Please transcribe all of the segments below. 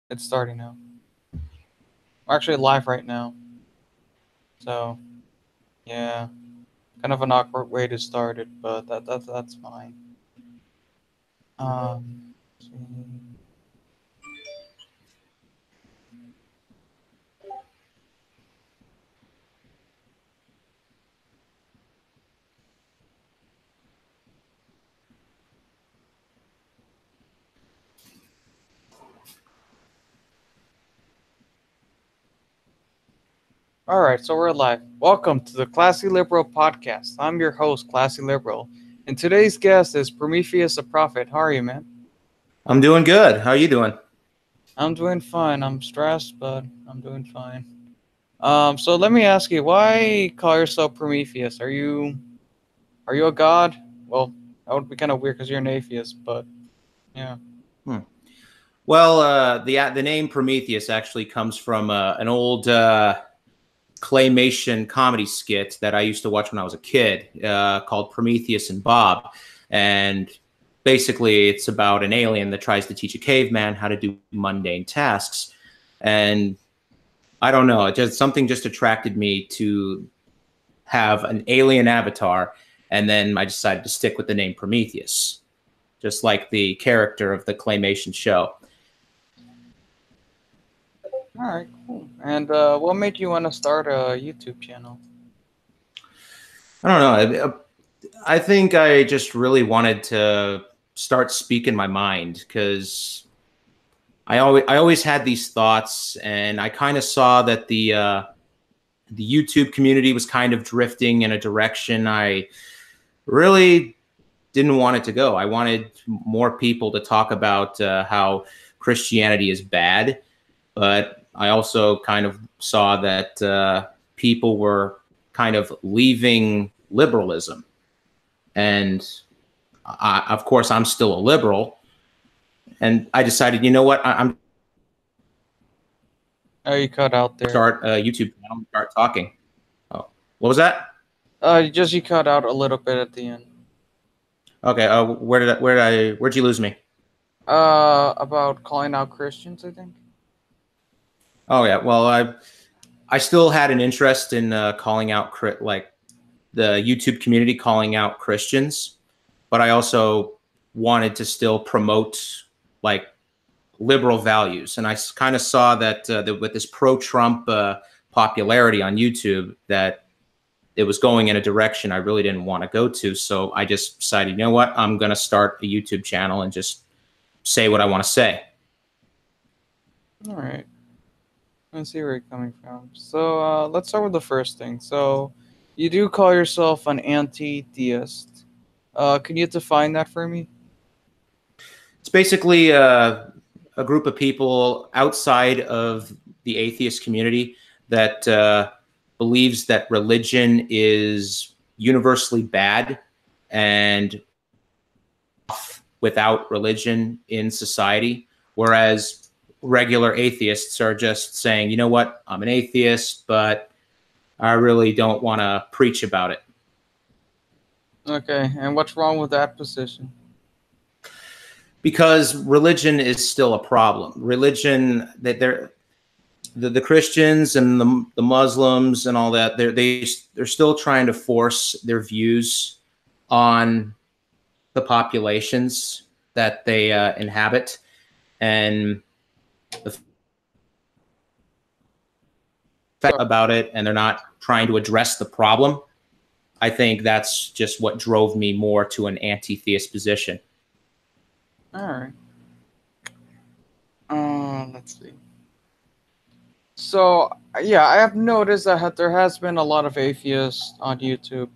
It's starting now. We're actually live right now. So, yeah. Kind of an awkward way to start it, but that's fine. Let's see. All right, so we're live. Welcome to the Classy Liberal podcast. I'm your host, Classy Liberal, and today's guest is Prometheus the Prophet. How are you, man? I'm doing good. How are you doing? I'm doing fine. I'm stressed, but I'm doing fine. So let me ask you, why call yourself Prometheus? Are you a god? Well, that would be kind of weird because you're an atheist, but yeah. Hmm. Well, the name Prometheus actually comes from an old claymation comedy skit that I used to watch when I was a kid called Prometheus and Bob, and basically it's about an alien that tries to teach a caveman how to do mundane tasks, and I don't know, something just attracted me to have an alien avatar, and then I decided to stick with the name Prometheus, just like the character of the claymation show. All right, cool. And what made you want to start a YouTube channel? I don't know. I think I just really wanted to start speaking my mind because I always had these thoughts, and I kind of saw that the YouTube community was kind of drifting in a direction I really didn't want it to go. I wanted more people to talk about how Christianity is bad, but I also kind of saw that people were kind of leaving liberalism. And of course, I'm still a liberal. And I decided, you know what? I'm Oh, you cut out there. start a YouTube channel and start talking. Oh, what was that? You cut out a little bit at the end. Okay. Where'd you lose me? About calling out Christians, I think. Oh yeah. Well, I still had an interest in calling out like the YouTube community calling out Christians, but I also wanted to still promote like liberal values. And I kind of saw that, with this pro-Trump popularity on YouTube, that it was going in a direction I really didn't want to go to. So I just decided, you know what, I'm going to start a YouTube channel and just say what I want to say. All right. I see where you're coming from. So let's start with the first thing. So you do call yourself an anti-theist. Can you define that for me? It's basically a group of people outside of the atheist community that believes that religion is universally bad and without religion in society, whereas regular atheists are just saying, you know what, I'm an atheist, but I really don't want to preach about it. Okay, and what's wrong with that position? Because religion is still a problem. Religion, that the Christians and the Muslims and all that, they're still trying to force their views on the populations that they inhabit, and the fact about it, and they're not trying to address the problem. I think that's just what drove me more to an anti-theist position. All right. Let's see. So yeah, I have noticed that there has been a lot of atheists on YouTube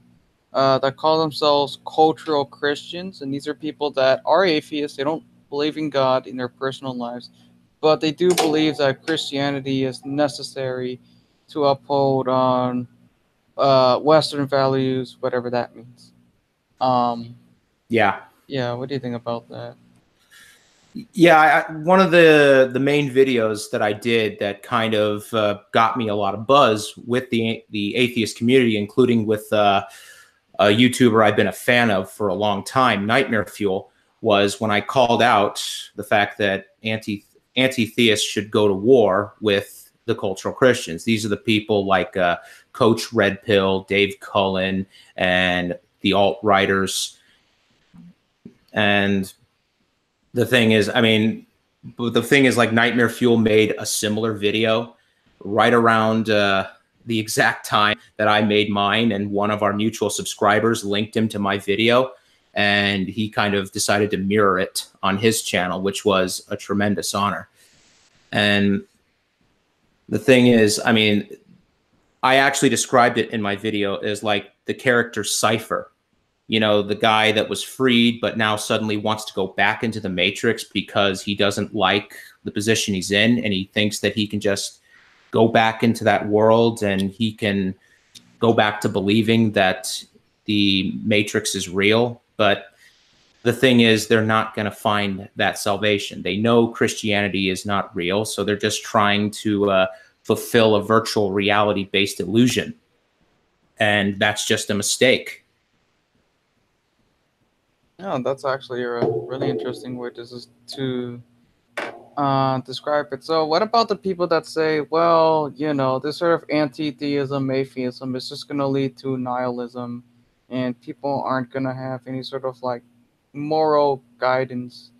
that call themselves cultural Christians, and these are people that are atheists. They don't believe in God in their personal lives, but they do believe that Christianity is necessary to uphold on Western values, whatever that means. Um, Yeah. yeah, what do you think about that? Yeah, one of the main videos that I did that kind of got me a lot of buzz with the atheist community, including with a YouTuber I've been a fan of for a long time, Nightmare Fuel, was when I called out the fact that anti-theists should go to war with the cultural Christians. These are the people like Coach Red Pill, Dave Cullen, and the alt-righters. And the thing is, I mean, the thing is, like, Nightmare Fuel made a similar video right around the exact time that I made mine, and one of our mutual subscribers linked him to my video, and he kind of decided to mirror it on his channel, which was a tremendous honor. And the thing is, I mean, I actually described it in my video as like the character Cypher, you know, the guy that was freed but now suddenly wants to go back into the Matrix because he doesn't like the position he's in, and he thinks that he can just go back into that world and he can go back to believing that the Matrix is real. But the thing is, they're not going to find that salvation. They know Christianity is not real, so they're just trying to fulfill a virtual reality-based illusion. And that's just a mistake. Yeah, that's actually a really interesting way to describe it. So, what about the people that say, well, you know, this sort of anti-theism, atheism is just going to lead to nihilism, and people aren't going to have any sort of like moral guidance,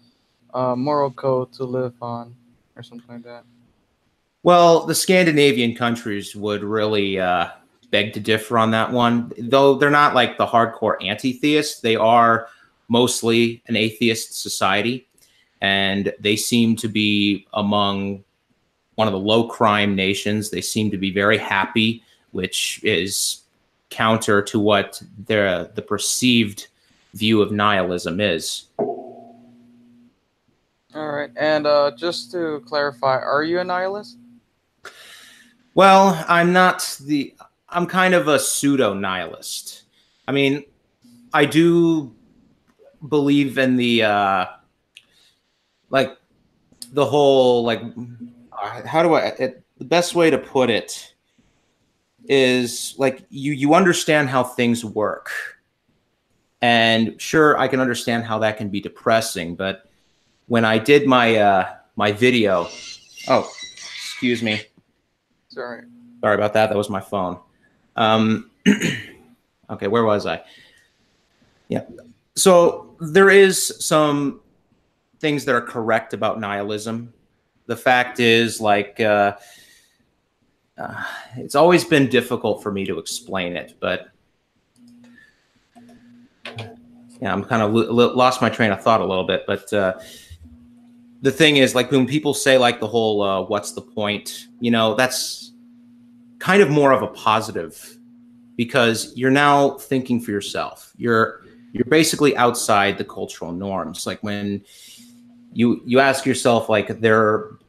moral code to live on, or something like that? Well, the Scandinavian countries would really beg to differ on that one. Though they're not like the hardcore anti-theists, they are mostly an atheist society, and they seem to be among one of the low crime nations. They seem to be very happy, which is counter to what the perceived view of nihilism is. All right, and just to clarify, are you a nihilist? Well, I'm kind of a pseudo nihilist. I mean, I do believe in the like the whole like how do the best way to put it is like you understand how things work, and sure, I can understand how that can be depressing. But when I did my video, oh, excuse me, Sorry. sorry about that, that was my phone. Okay, where was I? Yeah, so there is some things that are correct about nihilism. The fact is, like, it's always been difficult for me to explain it, but yeah, I'm kind of lost my train of thought a little bit. But the thing is, like, when people say like the whole "what's the point," you know, that's kind of more of a positive, because you're now thinking for yourself. You're basically outside the cultural norms. Like when you ask yourself, like, there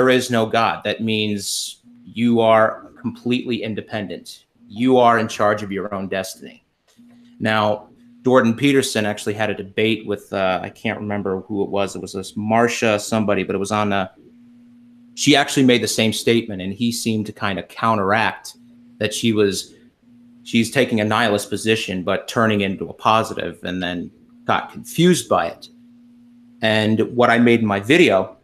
is no God, that means you are completely independent. You are in charge of your own destiny. Now, Jordan Peterson actually had a debate with I can't remember who it was. It was this Marsha somebody, but it was on she actually made the same statement, and he seemed to kind of counteract that she's taking a nihilist position but turning into a positive, and then got confused by it. And what I made in my video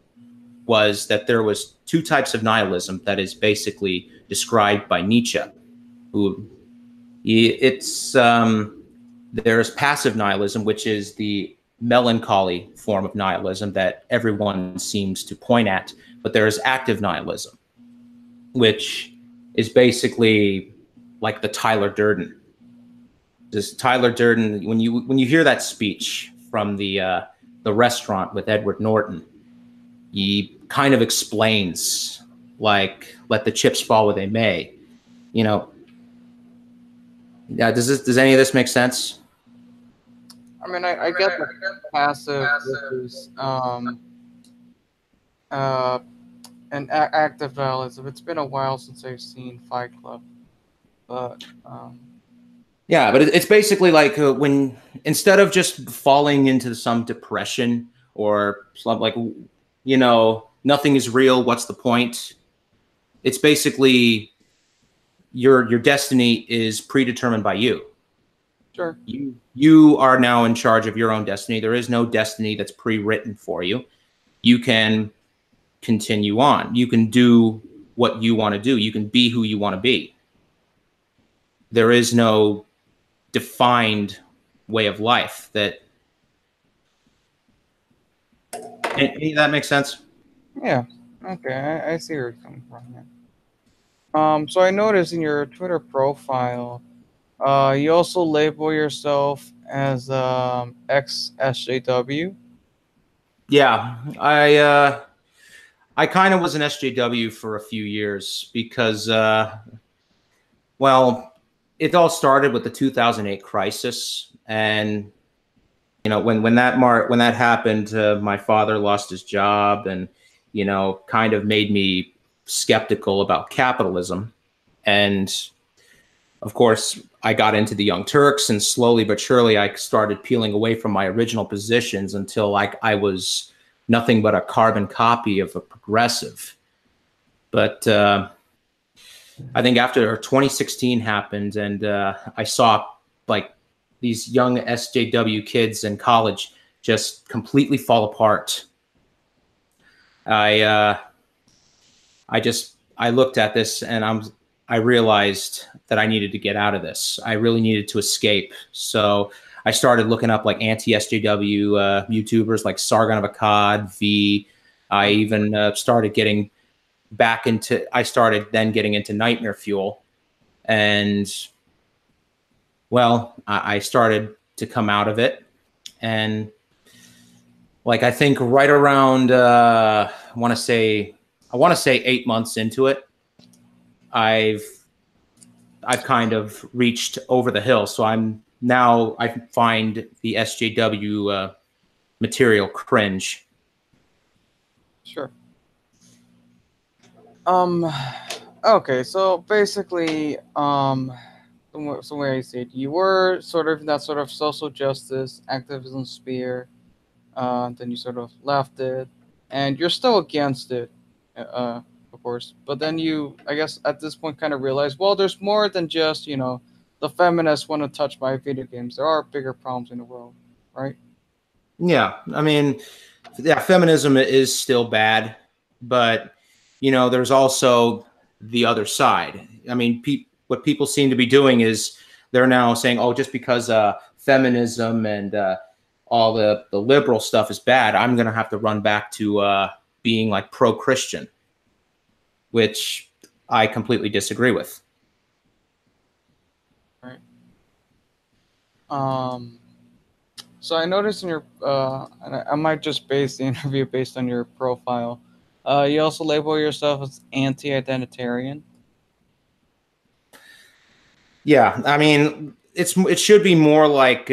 was that there was two types of nihilism that is basically described by Nietzsche. Who there's passive nihilism, which is the melancholy form of nihilism that everyone seems to point at, but there is active nihilism, which is basically like the Tyler Durden. Just Tyler Durden, when you hear that speech from the restaurant with Edward Norton, he kind of explains, like, let the chips fall where they may. You know, does any of this make sense? I mean, I get the passive versus uh active nihilism. It's been a while since I've seen Fight Club, but Yeah, but it's basically like when instead of just falling into some depression or some, like, you know, nothing is real, what's the point? It's basically your destiny is predetermined by you. sure. You are now in charge of your own destiny. There is no destiny that's pre-written for you. You can continue on. You can do what you want to do. You can be who you want to be. There is no defined way of life that. That makes sense. Yeah. Okay, I see where you're coming from. Yeah. So I noticed in your Twitter profile, you also label yourself as ex SJW. Yeah, I kind of was an SJW for a few years because well, it all started with the 2008 crisis, and when that happened, my father lost his job, and kind of made me skeptical about capitalism. And of course, I got into the Young Turks, and slowly but surely, I started peeling away from my original positions until I was nothing but a carbon copy of a progressive. But I think after 2016 happened, and I saw like these young SJW kids in college just completely fall apart. I uh, I looked at this, and I realized that I needed to get out of this. I really needed to escape. So I started looking up like anti-SJW YouTubers like Sargon of Akkad, V. I even started getting back into. I started then getting into Nightmare Fuel, and well, I started to come out of it, and like I think right around I want to say 8 months into it, I've I've kind of reached over the hill. So I find the SJW material cringe. Sure. Um. Okay. So basically, some way I see it, you were sort of in that sort of social justice activism sphere. Then you sort of left it, and you're still against it, of course. But then you, I guess, at this point, kind of realize, well, there's more than just the feminists want to touch my video games. There are bigger problems in the world, right? Yeah, I mean, yeah, feminism is still bad, but there's also the other side. I mean, what people seem to be doing is they're now saying, oh, just because feminism and all the liberal stuff is bad, I'm going to have to run back to being like pro-Christian, which I completely disagree with. Right. Um. So I noticed in your, and I might just base the interview based on your profile. You also label yourself as anti-identitarian. Yeah, I mean, it should be more like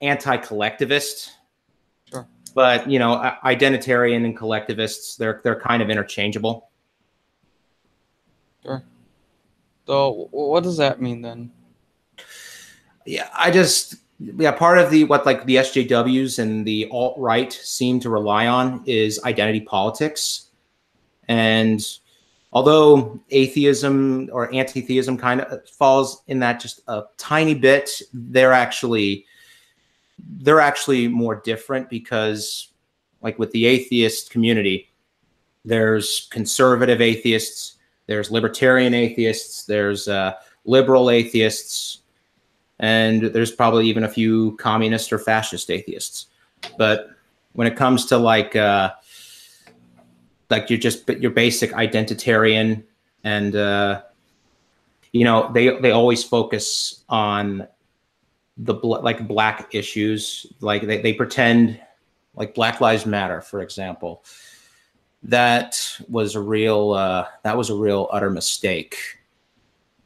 anti-collectivist, Sure. but identitarian and collectivists, they're kind of interchangeable. Sure. So what does that mean then? Yeah, part of what like the SJWs and the alt right seem to rely on is identity politics. And although atheism or anti-theism kind of falls in that just a tiny bit, they're actually more different because, like with the atheist community, there's conservative atheists, there's libertarian atheists, there's liberal atheists, and there's probably even a few communist or fascist atheists. But when it comes to like your basic identitarian, and they always focus on like black issues, like they pretend like Black Lives Matter, for example. That was a real utter mistake,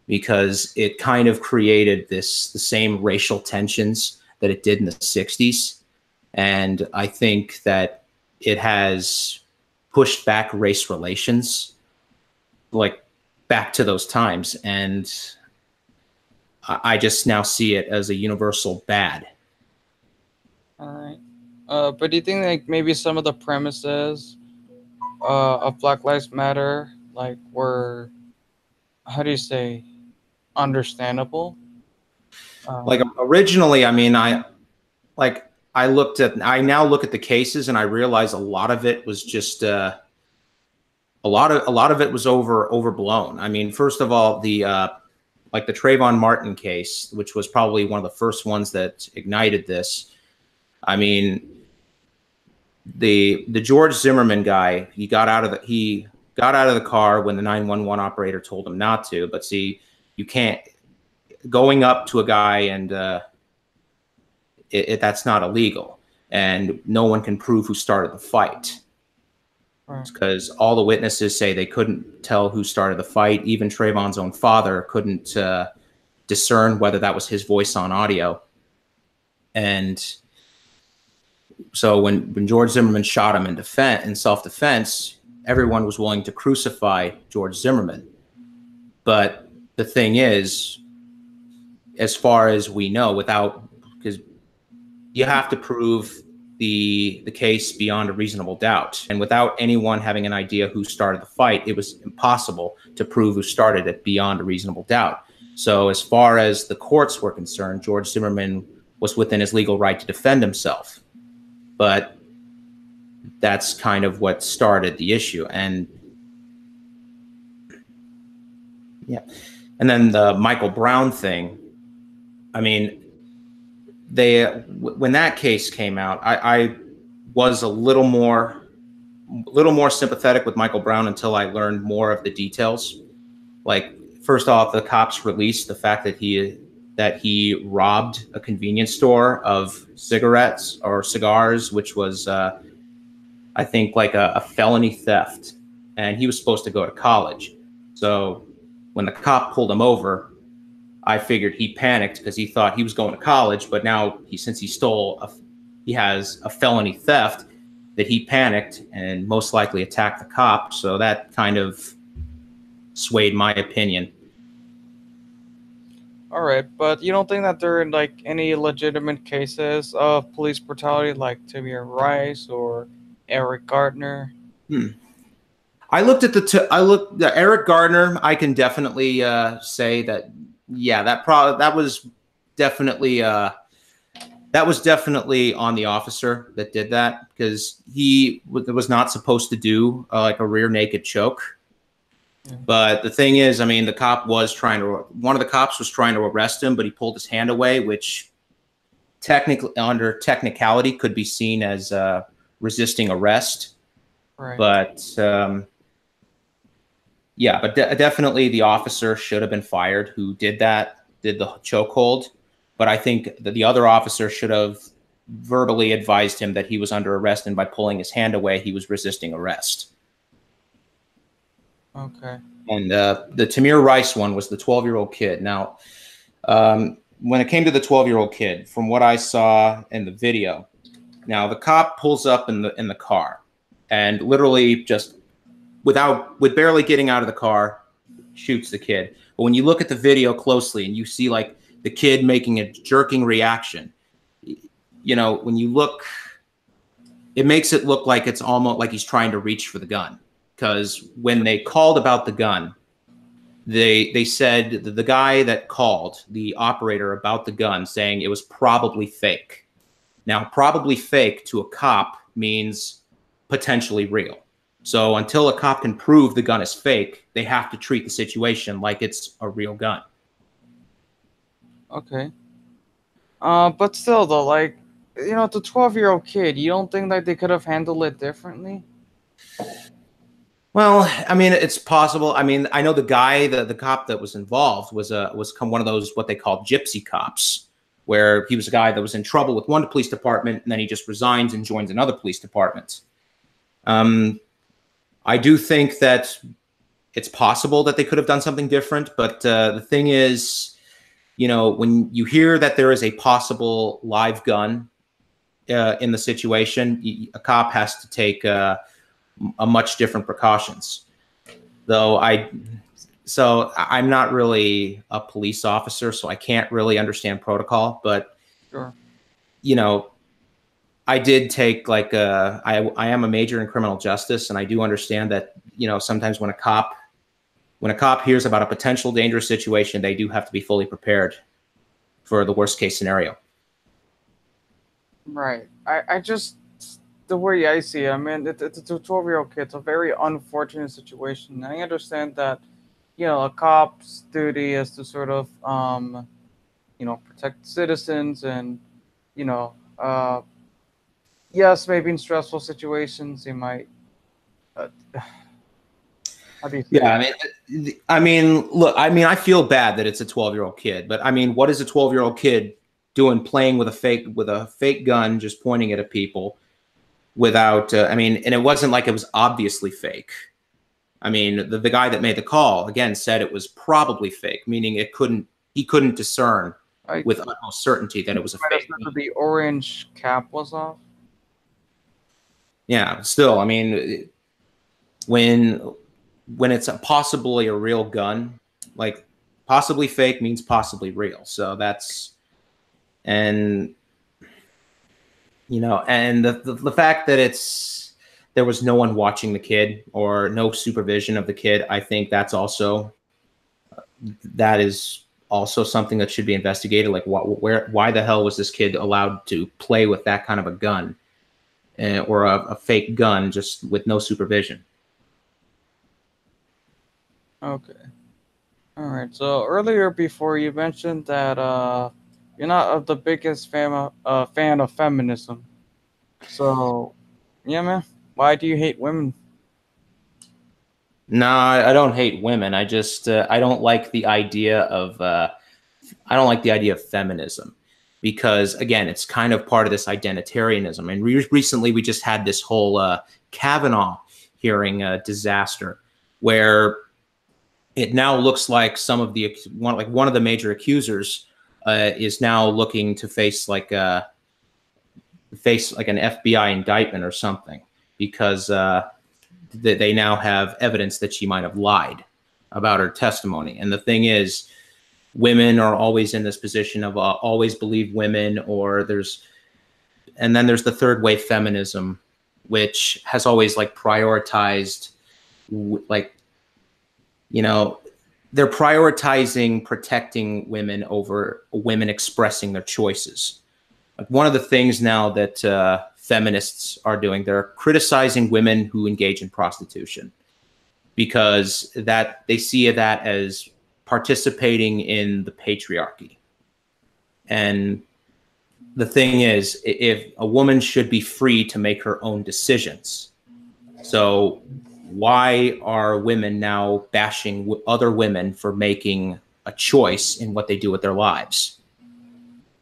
because it kind of created the same racial tensions that it did in the 60s. And I think that it has pushed back race relations like back to those times. And I just now see it as a universal bad. All right. But do you think like maybe some of the premises of Black Lives Matter like were, how do you say, understandable? Like Um, originally, I mean, I like I now look at the cases and I realize a lot of it was just a lot of it was overblown. I mean, first of all, the like the Trayvon Martin case, which was probably one of the first ones that ignited this. I mean, the George Zimmerman guy, he got out of the car when the 911 operator told him not to. But see, you can't going up to a guy and that's not illegal, and no one can prove who started the fight. Because all the witnesses say they couldn't tell who started the fight. Even Trayvon's own father couldn't discern whether that was his voice on audio. And so when George Zimmerman shot him in self-defense, everyone was willing to crucify George Zimmerman. But the thing is, as far as we know, because you have to prove the case beyond a reasonable doubt. And without anyone having an idea who started the fight, it was impossible to prove who started it beyond a reasonable doubt. So as far as the courts were concerned, George Zimmerman was within his legal right to defend himself. But that's kind of what started the issue. And yeah. And then the Michael Brown thing, I mean, when that case came out, I was a little more sympathetic with Michael Brown until I learned more of the details. Like, first off, the cops released the fact that he robbed a convenience store of cigarettes or cigars, which was, I think, like a felony theft. And he was supposed to go to college. So when the cop pulled him over, I figured he panicked because he thought he was going to college, but now since he has a felony theft, that he panicked and most likely attacked the cop. So that kind of swayed my opinion. All right, but you don't think that there are like any legitimate cases of police brutality, like Tamir Rice or Eric Gardner? I looked at the Eric Gardner. I can definitely say that. Yeah, that was definitely on the officer that did that, because he was not supposed to do like a rear naked choke. Yeah. But the thing is, I mean, one of the cops was trying to arrest him, but he pulled his hand away, which technically, under technicality, could be seen as resisting arrest. Right. But yeah, but definitely the officer should have been fired who did the chokehold. But I think that the other officer should have verbally advised him that he was under arrest, and by pulling his hand away, he was resisting arrest. Okay. And the Tamir Rice one was the 12-year-old kid. Now, when it came to the 12-year-old kid, from what I saw in the video, now the cop pulls up in the car and literally just with barely getting out of the car, shoots the kid. But when you look at the video closely and you see like the kid making a jerking reaction, you know, when you look, it makes it look like it's almost like he's trying to reach for the gun. Because when they called about the gun, they said the guy that called, the operator, about the gun, saying it was probably fake. Now, probably fake to a cop means potentially real. So until a cop can prove the gun is fake, they have to treat the situation like it's a real gun. Okay. But still, though, like, you know, the 12-year-old kid, you don't think that they could have handled it differently? Well, I mean, it's possible. I mean, I know the guy, the cop that was involved was one of those what they call gypsy cops, where he was a guy that was in trouble with one police department, and then he just resigns and joins another police department. I do think that it's possible that they could have done something different, but the thing is, you know, when you hear that there is a possible live gun in the situation, a cop has to take a much different precautions. Though I'm not really a police officer, so I can't really understand protocol. But sure. You know, I did take like I am a major in criminal justice, and I do understand that, you know, sometimes when a cop hears about a potential dangerous situation, they do have to be fully prepared for the worst case scenario. Right. I just the way I see it, I mean, it's a 12-year-old kid. It's a very unfortunate situation. I understand that, a cop's duty is to sort of, protect citizens and, you know, uh, yes, maybe in stressful situations, they might, uh, how do you say Yeah, it? I mean, look, I mean, I feel bad that it's a 12-year-old kid, but I mean, what is a 12-year-old kid doing playing with a fake gun, just pointing it at people without? I mean, and it wasn't like it was obviously fake. I mean, the guy that made the call again said it was probably fake, meaning he couldn't discern I with utmost certainty that it was a might have fake. said that the orange cap was off. Yeah, still, I mean, when it's possibly a real gun, like possibly fake means possibly real. So that's and and the fact that there was no one watching the kid or no supervision of the kid, I think that is also something that should be investigated. Like, why the hell was this kid allowed to play with that kind of a gun, or a fake gun, just with no supervision? Okay. All right. So earlier before you mentioned that you're not the biggest fan of feminism. So yeah, man. Why do you hate women? No, I don't hate women. I just I don't like the idea of feminism, because again, it's kind of part of this identitarianism. And recently, we just had this whole Kavanaugh hearing disaster, where it now looks like one of the major accusers is now looking to face like an FBI indictment or something, because they now have evidence that she might have lied about her testimony. And the thing is, women are always in this position of always believe women, and then there's the third wave feminism, which has always like prioritized, like, you know, they're prioritizing protecting women over women expressing their choices. Like, one of the things now that feminists are doing, they're criticizing women who engage in prostitution, because that they see that as participating in the patriarchy. And the thing is, if a woman should be free to make her own decisions, so why are women now bashing other women for making a choice in what they do with their lives?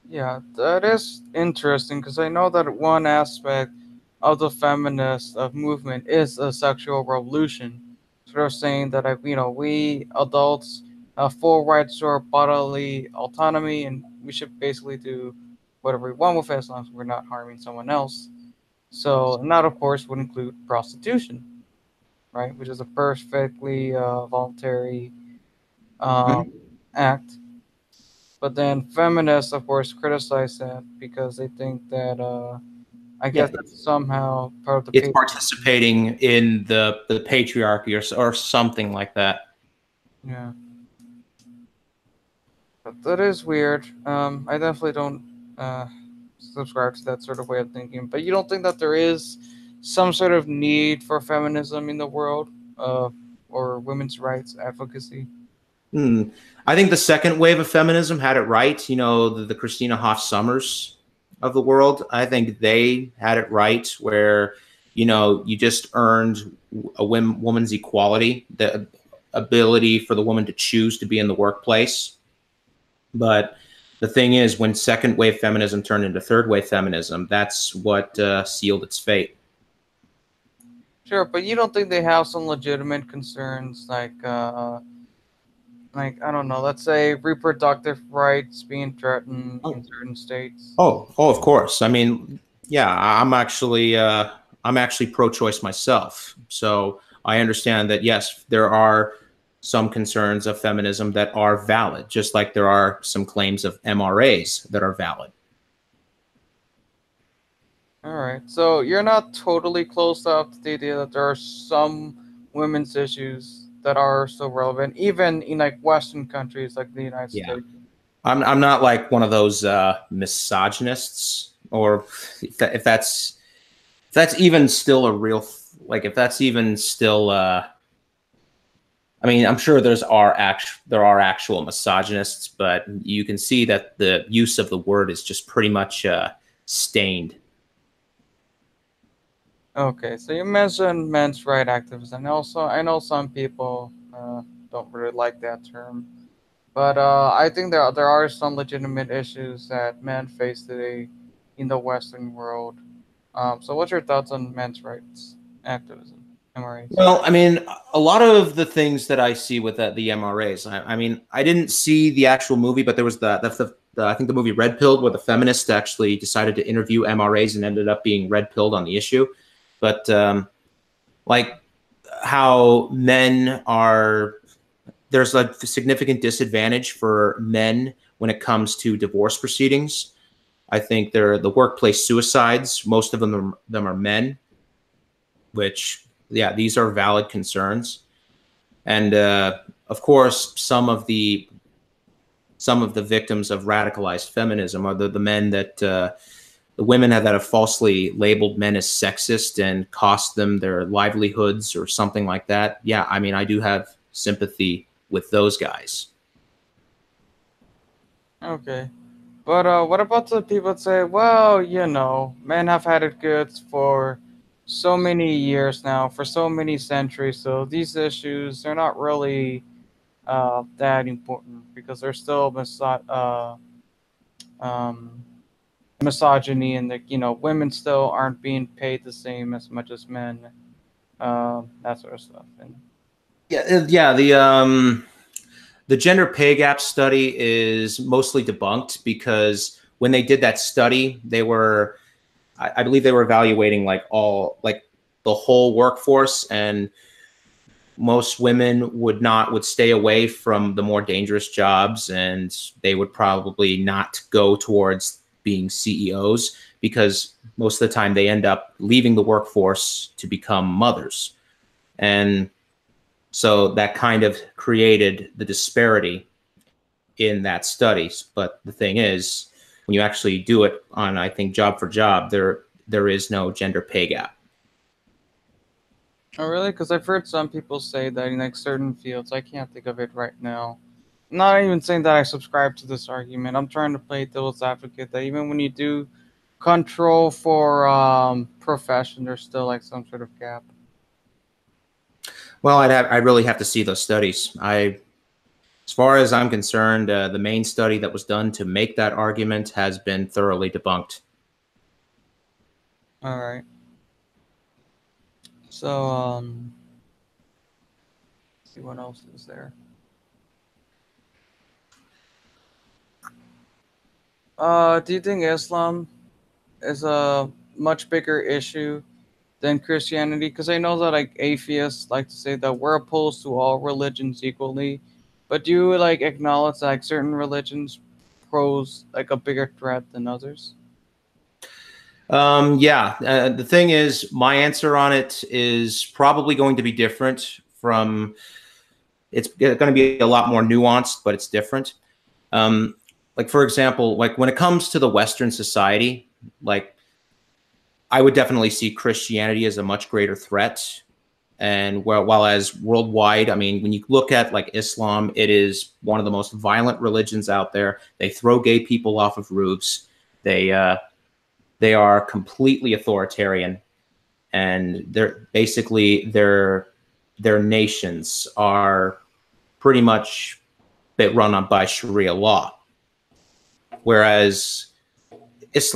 Yeah, that is interesting because I know that one aspect of the feminist movement is a sexual revolution. Sort of saying that we adults have full rights to our bodily autonomy, and we should basically do whatever we want with it as long as we're not harming someone else. So, and that of course would include prostitution, right? Which is a perfectly voluntary um, Mhm. act. But then feminists, of course, criticize that because they think that I Yeah, guess that's somehow part of the it's patriarchy. participating in the patriarchy, or something like that. Yeah, but that is weird. I definitely don't subscribe to that sort of way of thinking. But you don't think that there is some sort of need for feminism in the world, uh, or women's rights advocacy? Hmm. I think the second wave of feminism had it right. The Christina Hoff Summers of the world. I think they had it right, where you just earned a woman's equality, the ability for the woman to choose to be in the workplace. But the thing is, when second wave feminism turned into third wave feminism, that's what sealed its fate. Sure, but you don't think they have some legitimate concerns like I don't know, let's say reproductive rights being threatened in certain states. Oh, of course. I mean, yeah, I'm actually pro-choice myself. So I understand that, yes, there are some concerns of feminism that are valid, just like there are some claims of MRAs that are valid. All right, so you're not totally closed off to the idea that there are some women's issues that are still relevant, even in like Western countries like the United Yeah. States. I'm not like one of those misogynists, or if that's even still a real, like, if that's even still, I mean, I'm sure there are actual misogynists, but you can see that the use of the word is just pretty much stained. Okay, so you mentioned men's right activism, and also I know some people don't really like that term, but I think there are some legitimate issues that men face today in the Western world. So what's your thoughts on men's rights activism, MRAs? Well, I mean, a lot of the things that I see with the MRAs, I mean, I didn't see the actual movie, but there was the I think the movie Red Pilled, where the feminists actually decided to interview MRAs and ended up being red pilled on the issue. But like how men are, there's a significant disadvantage for men when it comes to divorce proceedings. I think they're the workplace suicides. Most of them are men, which, yeah, these are valid concerns. And of course, some of the victims of radicalized feminism are the men that the women that have falsely labeled men as sexist and cost them their livelihoods or something like that. Yeah, I mean, I do have sympathy with those guys. Okay. But what about the people that say, well, men have had it good for so many years now, for so many centuries, so these issues, they're not really that important because there's still um, misogyny and women still aren't being paid the same as much as men, that sort of stuff. And Yeah. The gender pay gap study is mostly debunked because when they did that study, I believe they were evaluating like the whole workforce, and most women would stay away from the more dangerous jobs, and they would probably not go towards being CEOs because most of the time they end up leaving the workforce to become mothers. And so that kind of created the disparity in that study. But the thing is, when you actually do it on, I think, job for job, there is no gender pay gap. oh, really? Because I've heard some people say that in like certain fields, I can't think of it right now. Not even saying that I subscribe to this argument. I'm trying to play devil's advocate that even when you do control for profession, there's still like some sort of gap. Well, I really have to see those studies. As far as I'm concerned, the main study that was done to make that argument has been thoroughly debunked. All right. So let's see what else is there. Do you think Islam is a much bigger issue than Christianity? Because I know that like atheists like to say that we're opposed to all religions equally, but do you like acknowledge that like certain religions pose like a bigger threat than others? Yeah, the thing is, my answer on it is probably going to be different from. It's going to be a lot more nuanced, but it's different. Like, for example, like when it comes to the Western society, like I would definitely see Christianity as a much greater threat. And while as worldwide, I mean, when you look at like Islam, it is one of the most violent religions out there. They throw gay people off of roofs. They uh, they are completely authoritarian, and they're basically their nations are pretty much run on by Sharia law. Whereas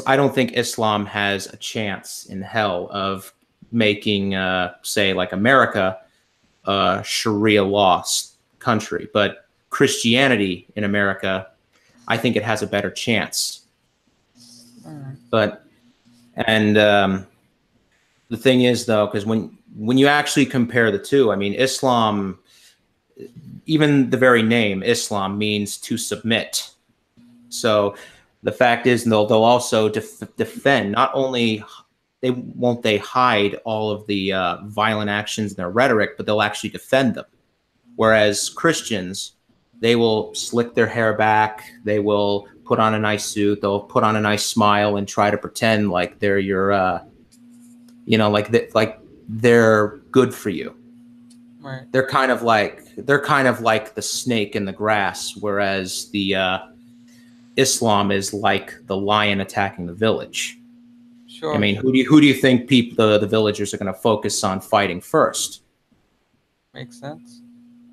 I don't think Islam has a chance in hell of making, say, like America, a Sharia law country. But Christianity in America, I think it has a better chance. Alright. But and the thing is, though, because when you actually compare the two, I mean, Islam, even the very name Islam means to submit. So the fact is, they'll also defend. Not only they hide all of the violent actions in their rhetoric, but they'll actually defend them. Whereas Christians, they will slick their hair back, they will put on a nice suit, they'll put on a nice smile and try to pretend like they're your, like they're good for you. Right. They're kind of like the snake in the grass, whereas the Islam is like the lion attacking the village. I Sure. mean, who do you think the villagers are going to focus on fighting first? Makes sense.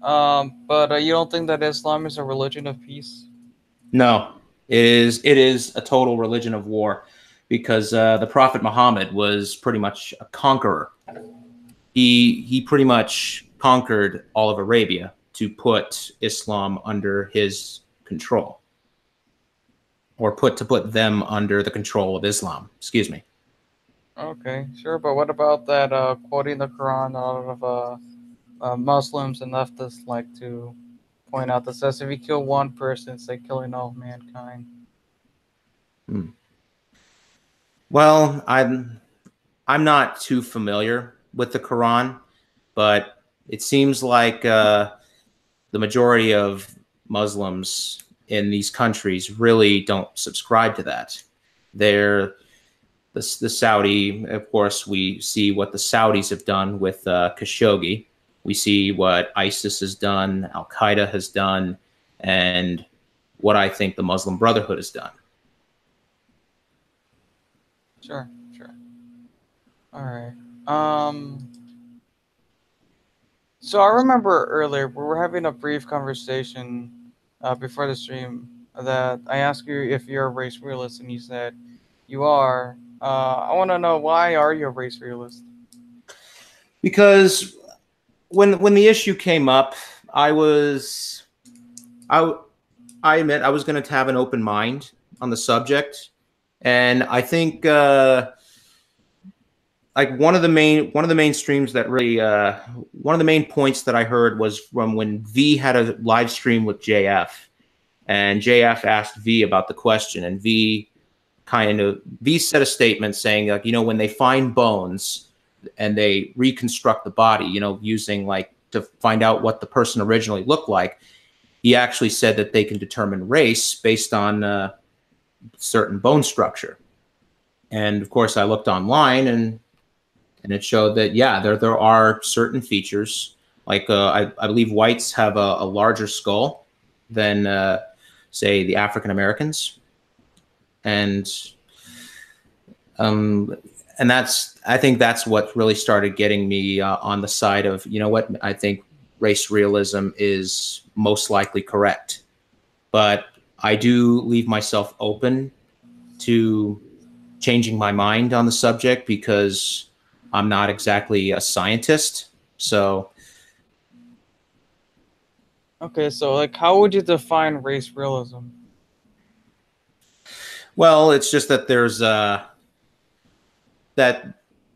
But you don't think that Islam is a religion of peace? No, it is a total religion of war, because the Prophet Muhammad was pretty much a conqueror. He pretty much conquered all of Arabia to put Islam under his control, or put them under the control of Islam. Excuse me. Okay, sure. But what about that quoting the Quran? A lot of Muslims and leftists like to point out that says if you kill one person, it's like killing all mankind. Hmm. Well, I'm not too familiar with the Quran, but it seems like the majority of Muslims in these countries really don't subscribe to that. They're the Saudi, of course, we see what the Saudis have done with Khashoggi. We see what ISIS has done, Al Qaeda has done, and what I think the Muslim Brotherhood has done. Sure, sure. All right. Um. So I remember earlier we were having a brief conversation before the stream that I asked you if you're a race realist, and you said you are. I want to know, why are you a race realist? Because when the issue came up, I was I I admit I was going to have an open mind on the subject, and I think like one of the main streams that really one of the main points that I heard was from when V had a live stream with JF, and JF asked V about the question, and V said a statement saying, like, when they find bones and they reconstruct the body, using, like, to find out what the person originally looked like, he actually said that they can determine race based on certain bone structure. And of course, I looked online, and it showed that, yeah, there are certain features, like I believe whites have a larger skull than say the African Americans, and um, and I think that's what really started getting me on the side of, what, I think race realism is most likely correct, but I do leave myself open to changing my mind on the subject, because I'm not exactly a scientist. So, Okay, so like, how would you define race realism? well, it's just that there's that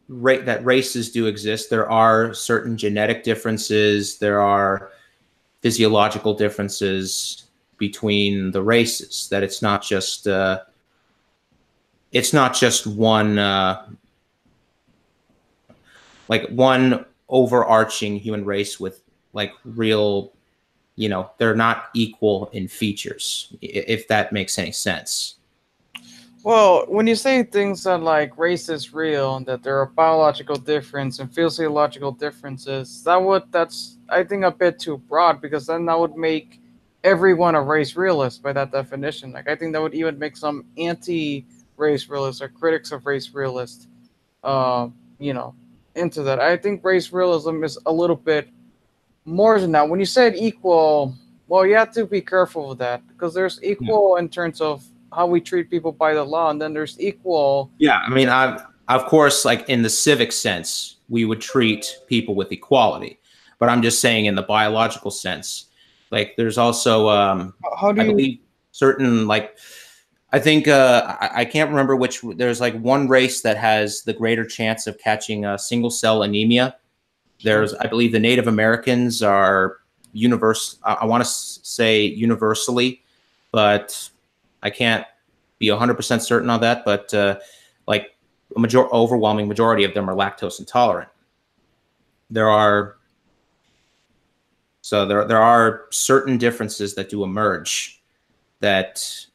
races do exist. There are certain genetic differences. There are physiological differences between the races. That it's not just one like one overarching human race with, like, real, they're not equal in features, if that makes any sense. Well, when you say things that like race is real and that there are biological difference and physiological differences, that's, I think, a bit too broad, because then that would make everyone a race realist by that definition. Like, I think that would even make some anti-race realists or critics of race realists, uh, you know, into that. I think race realism is a little bit more than that. When you said equal, well, you have to be careful with that, because there's Yeah. equal in terms of how we treat people by the law, and then there's equal. Yeah, I mean, of course, like, in the civic sense, we would treat people with equality, but I'm just saying in the biological sense, like, there's also, How do I you? believe, certain, like, I think I can't remember which. There's, like, one race that has the greater chance of catching single cell anemia. Sure. There's, I believe, the Native Americans are universe. I want to say universally, but I can't be 100% certain on that. But like, overwhelming majority of them are lactose intolerant. There are there are certain differences that do emerge that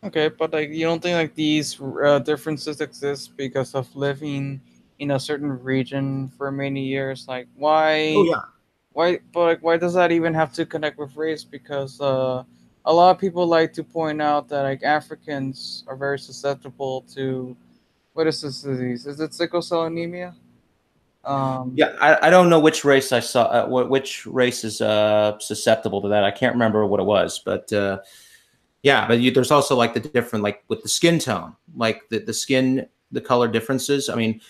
Okay, but like you don't think like these differences exist because of living in a certain region for many years? Like Oh yeah. but like why does that even have to connect with race? Because a lot of people like to point out that like Africans are very susceptible to what is this disease? Is it sickle cell anemia? Um, Yeah, I don't know which race I saw. Which race is susceptible to that? I can't remember what it was, but yeah. But there's also like the different, like with the skin tone, like the skin, the color differences. I mean,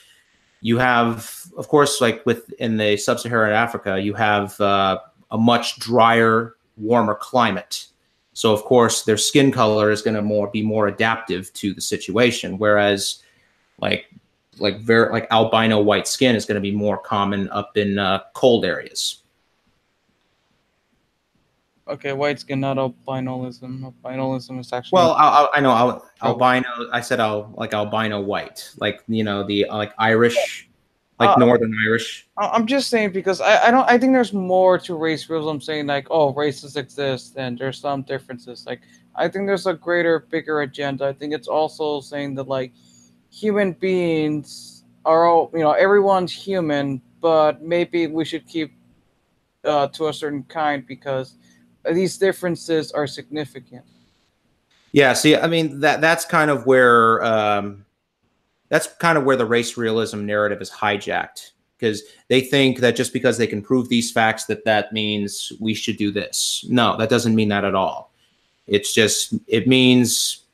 you have, of course, like with in the sub-Saharan Africa, you have a much drier, warmer climate. So of course, their skin color is going to be more adaptive to the situation, whereas like like albino white skin is going to be more common up in cold areas. okay, white skin, not albinism. Albinism is actually Well, I know trouble. albino. I said like albino white, like the like Irish, like Uh, Northern Irish. I'm just saying because I think there's more to race realism saying like oh races exist and there's some differences like I think there's a greater bigger agenda. I think it's also saying that like human beings are all everyone's human but maybe we should keep to a certain kind because these differences are significant. Yeah, see, I mean that's kind of where the race realism narrative is hijacked because they think that just because they can prove these facts that means we should do this. No, that doesn't mean that at all. It's just it means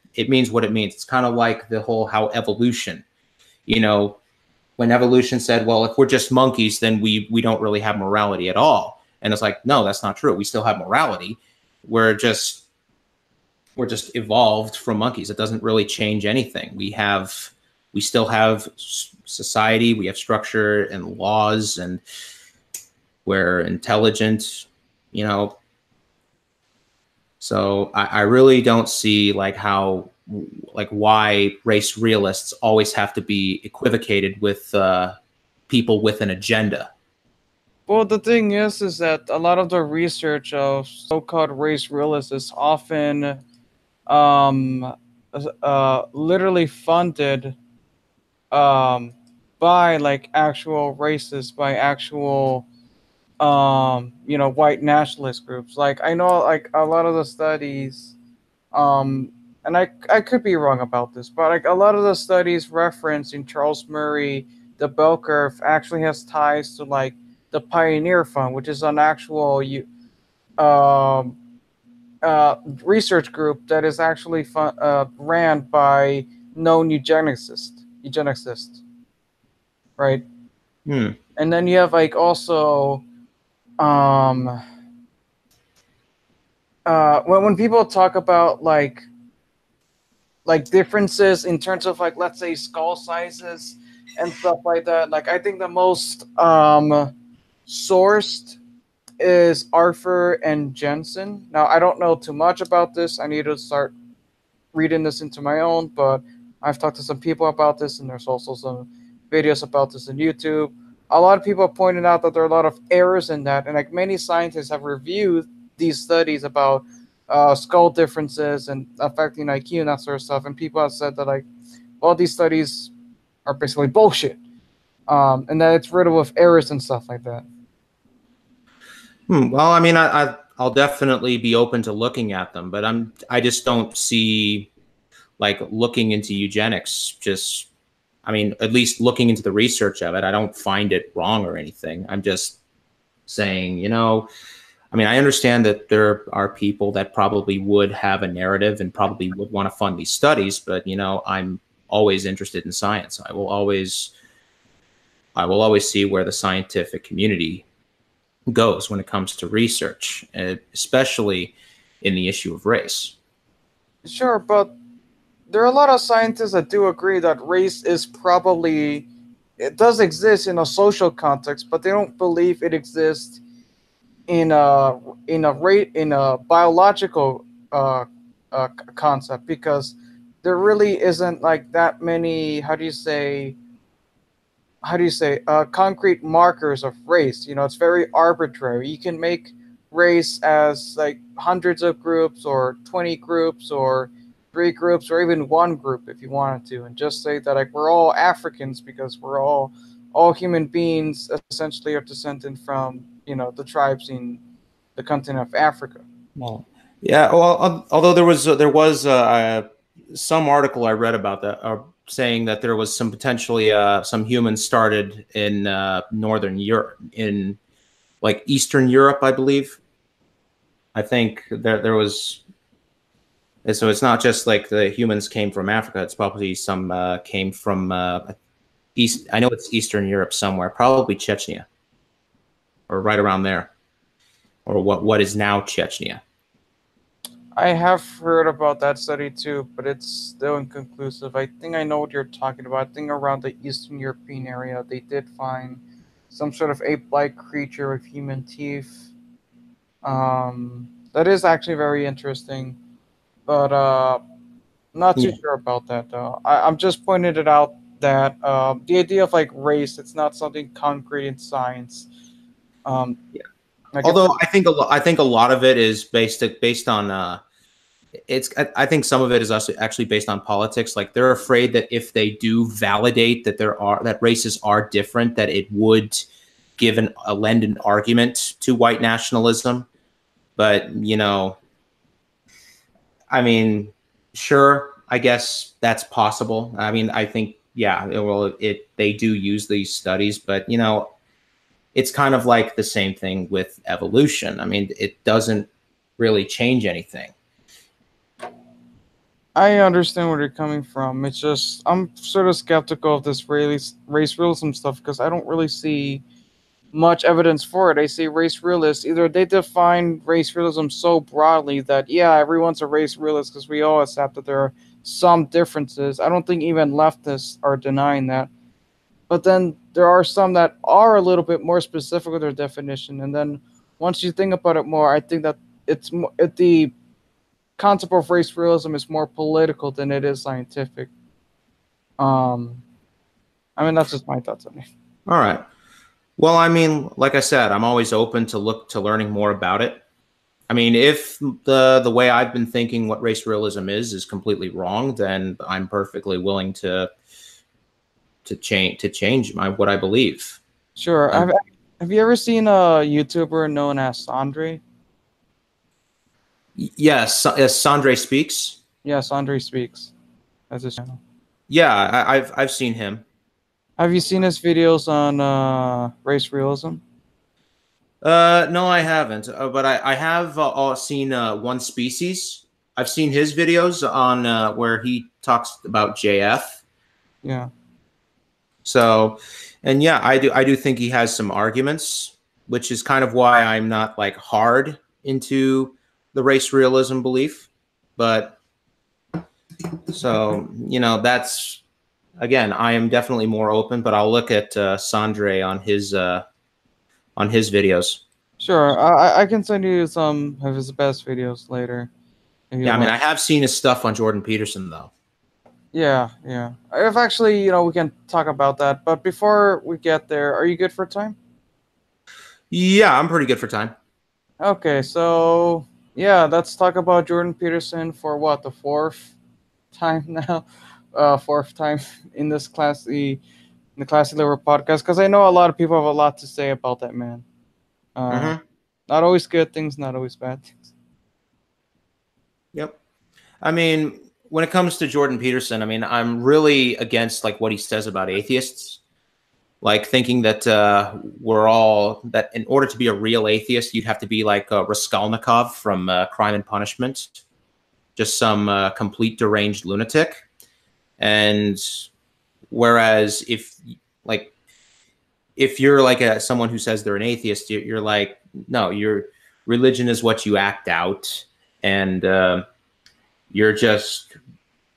what it means. It's kind of like the whole how evolution, you know, when evolution said, well, if we're just monkeys, then we don't really have morality at all. And it's like, no, that's not true. We still have morality. We're just we're just evolved from monkeys. It doesn't really change anything. We still have society, we have structure and laws, and we're intelligent, you know. So I really don't see like how like why race realists always have to be equivocated with people with an agenda. Well, the thing is that a lot of the research of so-called race realists is often um, literally funded um, by like actual racists, by actual white nationalist groups. Like I know like a lot of the studies, um, and I could be wrong about this, but like a lot of the studies referencing Charles Murray, the bell curve actually has ties to like the Pioneer Fund, which is an actual um research group that is actually ran by known eugenicists, right? Hmm. And then you have like also um when people talk about like differences in terms of like let's say skull sizes and stuff like that, like I think the most sourced is Arthur and Jensen. Now I don't know too much about this. I need to start reading this into my own, but I've talked to some people about this, and there's also some videos about this on YouTube. A lot of people have pointed out that there are a lot of errors in that, and like many scientists have reviewed these studies about skull differences and affecting IQ and that sort of stuff, and people have said that like all these studies are basically bullshit, and that it's riddled with errors and stuff like that. Well, I mean, I'll definitely be open to looking at them, but I just don't see like looking into eugenics. Just, I mean, at least looking into the research of it, I don't find it wrong or anything. I'm just saying, I mean, I understand that there are people that probably would have a narrative and probably would want to fund these studies, but I'm always interested in science. I will always see where the scientific community goes when it comes to research, especially in the issue of race. Sure, but there are a lot of scientists that do agree that race is probably it does exist in a social context, but they don't believe it exists in a biological concept because there really isn't like that many concrete markers of race. It's very arbitrary. You can make race as like hundreds of groups or 20 groups or three groups or even one group if you wanted to, and just say that like we're all Africans because we're all human beings essentially are descended from the tribes in the continent of Africa. Well, yeah. Well, although there was some article I read about that saying that there was some potentially some humans started in northern Europe, in like Eastern Europe, I believe. I think there was. And so it's not just like the humans came from Africa. It's probably some came from East. I know it's Eastern Europe somewhere, probably Chechnya or right around there, or what is now Chechnya. I have heard about that study too, but it's still inconclusive. I think I know what you're talking about. I think around the Eastern European area, they did find some sort of ape-like creature with human teeth. That is actually very interesting, but not too Yeah. sure about that though. I'm just pointing it out that the idea of like race, it's not something concrete in science. Um, Yeah. like if Although I think a lot of it is based on I think some of it is also actually based on politics. Like they're afraid that if they do validate that that races are different, that it would lend an argument to white nationalism. But I mean, sure, I guess that's possible. I mean, I think yeah, they do use these studies, but it's kind of like the same thing with evolution. I mean, it doesn't really change anything. I understand where you're coming from. It's just I'm sort of skeptical of this race realism stuff because I don't really see much evidence for it. I see race realists either they define race realism so broadly that yeah, everyone's a race realist because we all accept that there are some differences. I don't think even leftists are denying that. But then there are some that are a little bit more specific with their definition, and then once you think about it more, I think that the concept of race realism is more political than it is scientific. Um, I mean that's just my thoughts on it. All right. Well, I mean, like I said, I'm always open to learning more about it. I mean, if the way I've been thinking what race realism is completely wrong, then I'm perfectly willing to change my what I believe. Sure. Um, Have you ever seen a YouTuber known as Sandre? yes, as Sandre speaks. Yes, Andre speaks. That's his channel. Yeah, I've seen him. Have you seen his videos on race realism? No, I haven't. But I have seen One Species. I've seen his videos on where he talks about JF. Yeah. So, and yeah, I do think he has some arguments, which is kind of why I'm not like hard into the race realism belief. But so that's again, I am definitely more open. But I'll look at Sandre on his videos. Sure. I can send you some of his best videos later if you Yeah, I mean, like. I have seen his stuff on Jordan Peterson though. Yeah, yeah. If actually, we can talk about that. But before we get there, are you good for time? Yeah, I'm pretty good for time. Okay, so yeah, let's talk about Jordan Peterson for what, the fourth time now? Fourth time in this in the Classy Liver podcast because I know a lot of people have a lot to say about that man. Uh, Mm-hmm. Not always good things, not always bad things. Yep. I mean, when it comes to Jordan Peterson, I mean, I'm really against like what he says about atheists. Like thinking that that in order to be a real atheist, you'd have to be like Raskolnikov from Crime and Punishment, just some complete deranged lunatic. And whereas like if you're like someone who says they're an atheist, you're like, no, your religion is what you act out, and you're just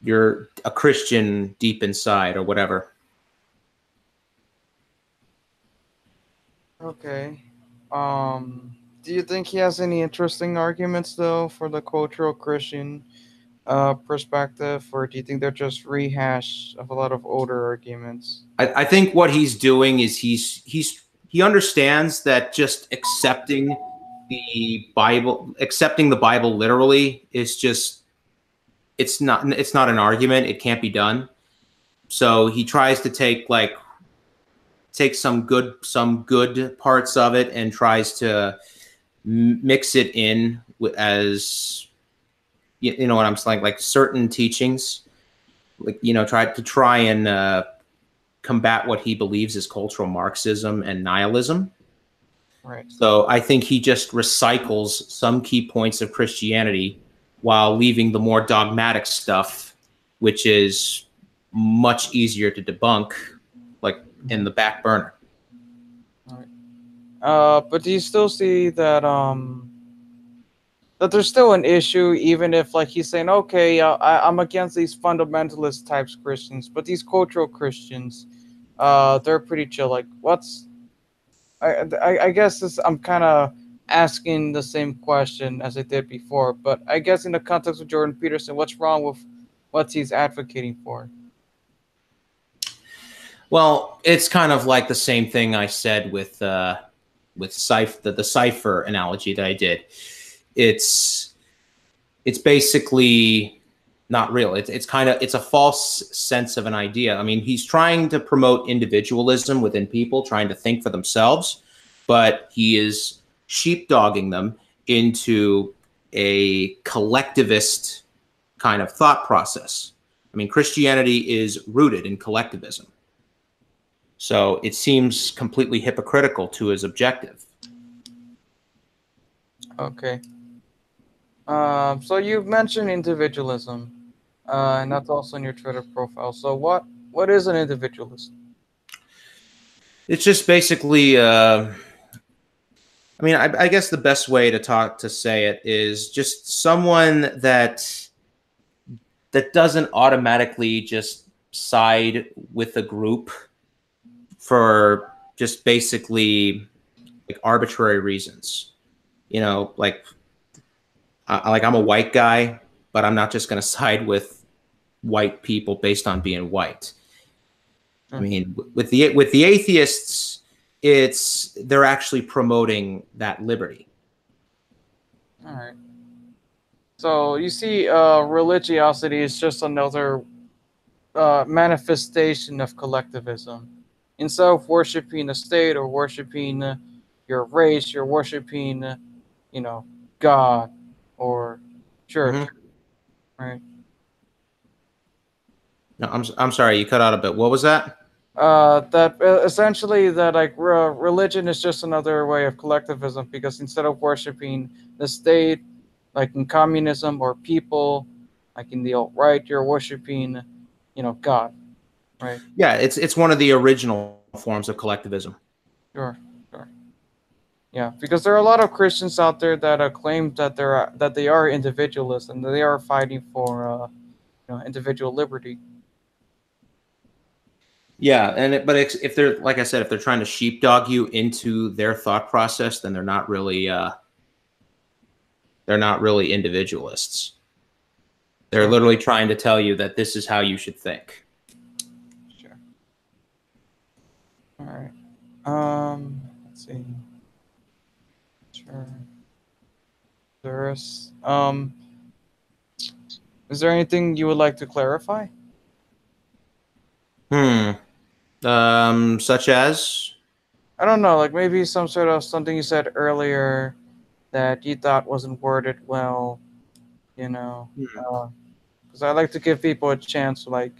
you're a Christian deep inside or whatever. Okay. Do you think he has any interesting arguments though for the cultural Christian perspective, or do you think they're just rehash of a lot of older arguments? I think what he's doing is he understands that just accepting the Bible literally is just it's not an argument. It can't be done. So he tries to take some good parts of it and tries to mix it in as you know what I'm saying, like certain teachings, like try and combat what he believes is cultural Marxism and nihilism. Right. So I think he just recycles some key points of Christianity while leaving the more dogmatic stuff, which is much easier to debunk, like in the back burner. All right. But do you still see that that there's still an issue, even if like he's saying, okay, I'm against these fundamentalist types Christians, but these cultural Christians, they're pretty chill. Like, I guess I'm kind of asking the same question as I did before, but I guess in the context of Jordan Peterson, what's wrong with what he's advocating for? Well, it's kind of like the same thing I said with the cipher analogy that I did. It's basically not real. It's a false sense of an idea. I mean, he's trying to promote individualism within people, trying to think for themselves, but he is sheepdogging them into a collectivist kind of thought process. I mean, Christianity is rooted in collectivism. So it seems completely hypocritical to his objective. Okay. So you've mentioned individualism, and that's also in your Twitter profile. So what is an individualist? It's just basically, I mean, I guess the best way to say it is just someone that doesn't automatically just side with a group for just basically like arbitrary reasons. Like I'm a white guy, but I'm not just going to side with white people based on being white. I mean, with the atheists, they're actually promoting that liberty. All right. So you see, religiosity is just another manifestation of collectivism. Instead of worshiping a state or worshiping your race, you're worshiping, God or church, Mm-hmm. right? No, I'm sorry, you cut out a bit. What was that? That essentially that like religion is just another way of collectivism because instead of worshiping the state, like in communism or people, like in the alt right, you're worshiping, God, right? Yeah, it's one of the original forms of collectivism. Sure, sure. Yeah, because there are a lot of Christians out there that claim that they are individualists and they are fighting for individual liberty. Yeah, if they're, like I said, if they're trying to sheepdog you into their thought process, then they're not really individualists. They're Sure, literally trying to tell you that this is how you should think. sure. All right. Let's see. Sure. There's is there anything you would like to clarify? Such as. I don't know, like maybe some sort of something you said earlier that you thought wasn't worded well, you know. Because I like to give people a chance to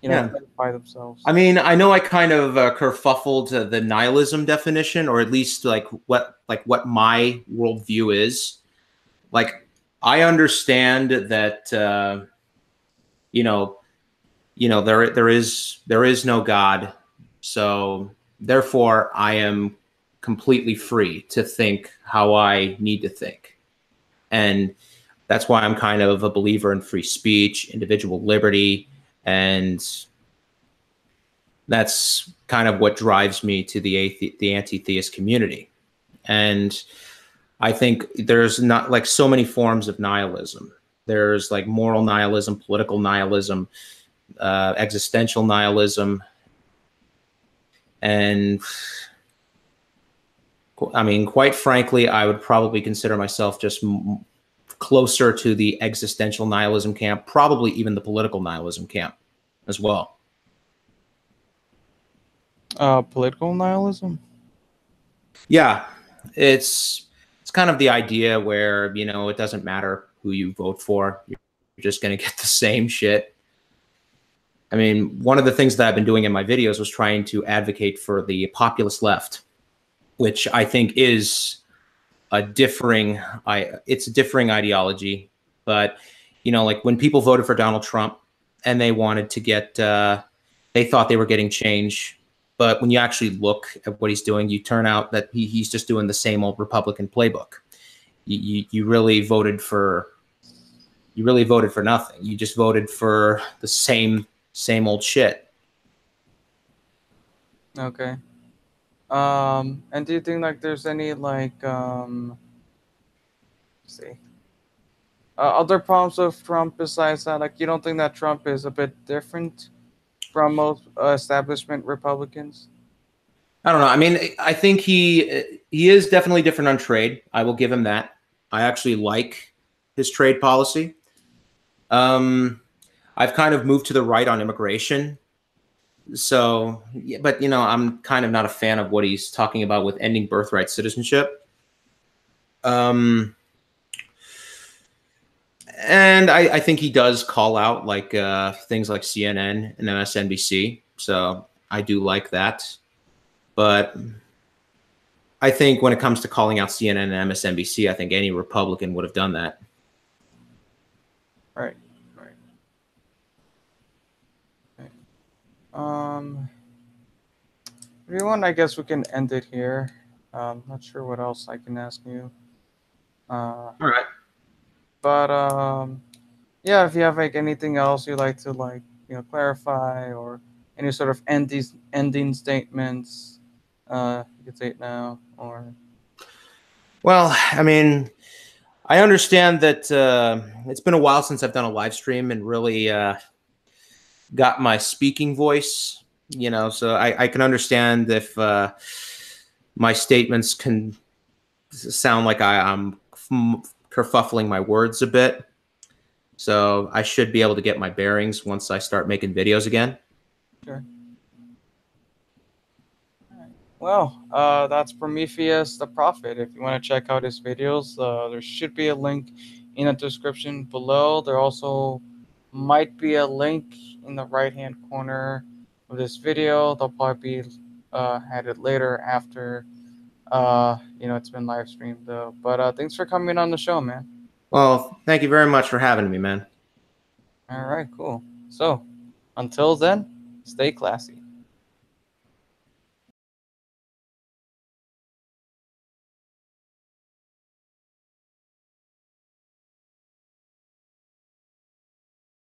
Yeah. clarify themselves. I mean, I know I kind of kerfuffled the nihilism definition, or at least what my worldview is. Like, I understand that there is no God, so therefore I am completely free to think how I need to think, and that's why I'm kind of a believer in free speech, individual liberty, and that's kind of what drives me to the anti-theist community. And I think there's not like so many forms of nihilism. There's like moral nihilism, political nihilism, existential nihilism, and I mean, quite frankly, I would probably consider myself just closer to the existential nihilism camp, probably even the political nihilism camp as well. Political nihilism? Yeah, it's kind of the idea where, you know, it doesn't matter who you vote for. You're just going to get the same shit. I mean, one of the things that I've been doing in my videos was trying to advocate for the populist left, which I think is a differing ideology. But, you know, like when people voted for Donald Trump and they wanted to get, they thought they were getting change. But when you actually look at what he's doing, you turn out that he's just doing the same old Republican playbook. You really voted for nothing. You just voted for the same old shit. Okay. And do you think like there's any like let's see other problems with Trump besides that? Like you don't think that Trump is a bit different from most establishment Republicans? I don't know. I mean, I think he is definitely different on trade. I will give him that. I actually like his trade policy. I've kind of moved to the right on immigration. So, yeah, but you know, I'm kind of not a fan of what he's talking about with ending birthright citizenship. And I think he does call out like things like CNN and MSNBC. So I do like that. But I think when it comes to calling out CNN and MSNBC, I think any Republican would have done that. Right. Right. Okay. Everyone, I guess we can end it here. Not sure what else I can ask you. All right. But yeah, if you have like anything else you'd like to like clarify or any sort of ending statements, you could say it now or. Well, I mean, I understand that it's been a while since I've done a live stream and really got my speaking voice, you know, so I can understand if my statements can sound like I'm kerfuffling my words a bit. So I should be able to get my bearings once I start making videos again. Sure. Well, that's Prometheus the Prophet. If you want to check out his videos, there should be a link in the description below. There also might be a link in the right-hand corner of this video. They'll probably be added later after it's been live streamed though. But thanks for coming on the show, man. Well, thank you very much for having me, man. All right, cool. So, until then, stay classy.